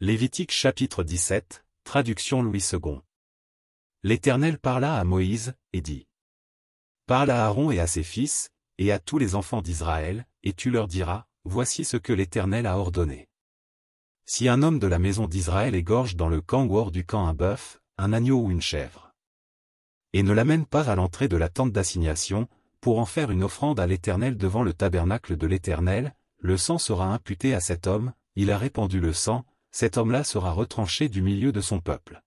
Lévitique chapitre 17, traduction Louis II. L'Éternel parla à Moïse, et dit. Parle à Aaron et à ses fils, et à tous les enfants d'Israël, et tu leur diras, voici ce que l'Éternel a ordonné. Si un homme de la maison d'Israël égorge dans le camp ou hors du camp un bœuf, un agneau ou une chèvre, et ne l'amène pas à l'entrée de la tente d'assignation, pour en faire une offrande à l'Éternel devant le tabernacle de l'Éternel, le sang sera imputé à cet homme, il a répandu le sang, cet homme-là sera retranché du milieu de son peuple.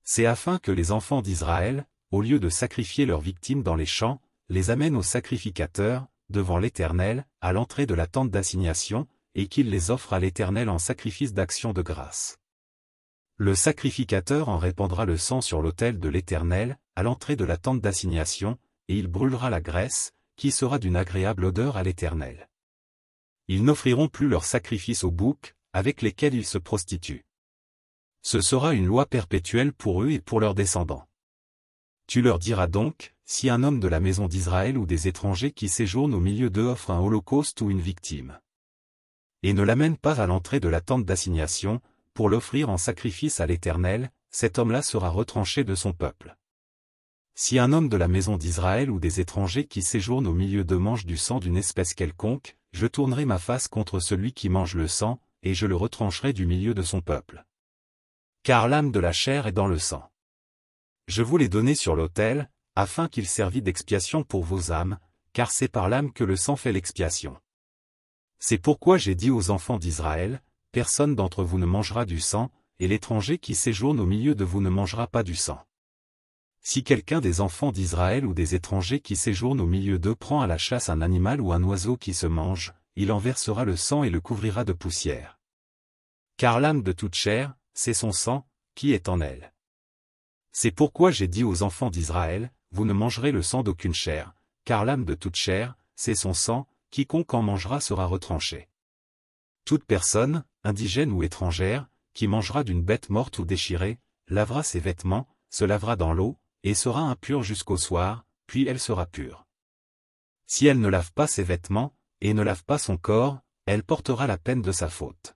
C'est afin que les enfants d'Israël, au lieu de sacrifier leurs victimes dans les champs, les amènent au sacrificateur, devant l'Éternel, à l'entrée de la tente d'assignation, et qu'ils les offrent à l'Éternel en sacrifice d'action de grâce. Le sacrificateur en répandra le sang sur l'autel de l'Éternel, à l'entrée de la tente d'assignation, et il brûlera la graisse, qui sera d'une agréable odeur à l'Éternel. Ils n'offriront plus leurs sacrifices aux boucs, avec lesquels ils se prostituent. Ce sera une loi perpétuelle pour eux et pour leurs descendants. Tu leur diras donc, si un homme de la maison d'Israël ou des étrangers qui séjournent au milieu d'eux offre un holocauste ou une victime, et ne l'amène pas à l'entrée de la tente d'assignation, pour l'offrir en sacrifice à l'Éternel, cet homme-là sera retranché de son peuple. Si un homme de la maison d'Israël ou des étrangers qui séjournent au milieu d'eux mange du sang d'une espèce quelconque, je tournerai ma face contre celui qui mange le sang, et je le retrancherai du milieu de son peuple. Car l'âme de la chair est dans le sang. Je vous l'ai donné sur l'autel, afin qu'il servît d'expiation pour vos âmes, car c'est par l'âme que le sang fait l'expiation. C'est pourquoi j'ai dit aux enfants d'Israël, personne d'entre vous ne mangera du sang, et l'étranger qui séjourne au milieu de vous ne mangera pas du sang. Si quelqu'un des enfants d'Israël ou des étrangers qui séjournent au milieu d'eux prend à la chasse un animal ou un oiseau qui se mange, il en versera le sang et le couvrira de poussière. Car l'âme de toute chair, c'est son sang, qui est en elle. C'est pourquoi j'ai dit aux enfants d'Israël, vous ne mangerez le sang d'aucune chair, car l'âme de toute chair, c'est son sang, quiconque en mangera sera retranché. Toute personne, indigène ou étrangère, qui mangera d'une bête morte ou déchirée, lavera ses vêtements, se lavera dans l'eau, et sera impure jusqu'au soir, puis elle sera pure. Si elle ne lave pas ses vêtements, et ne lave pas son corps, elle portera la peine de sa faute.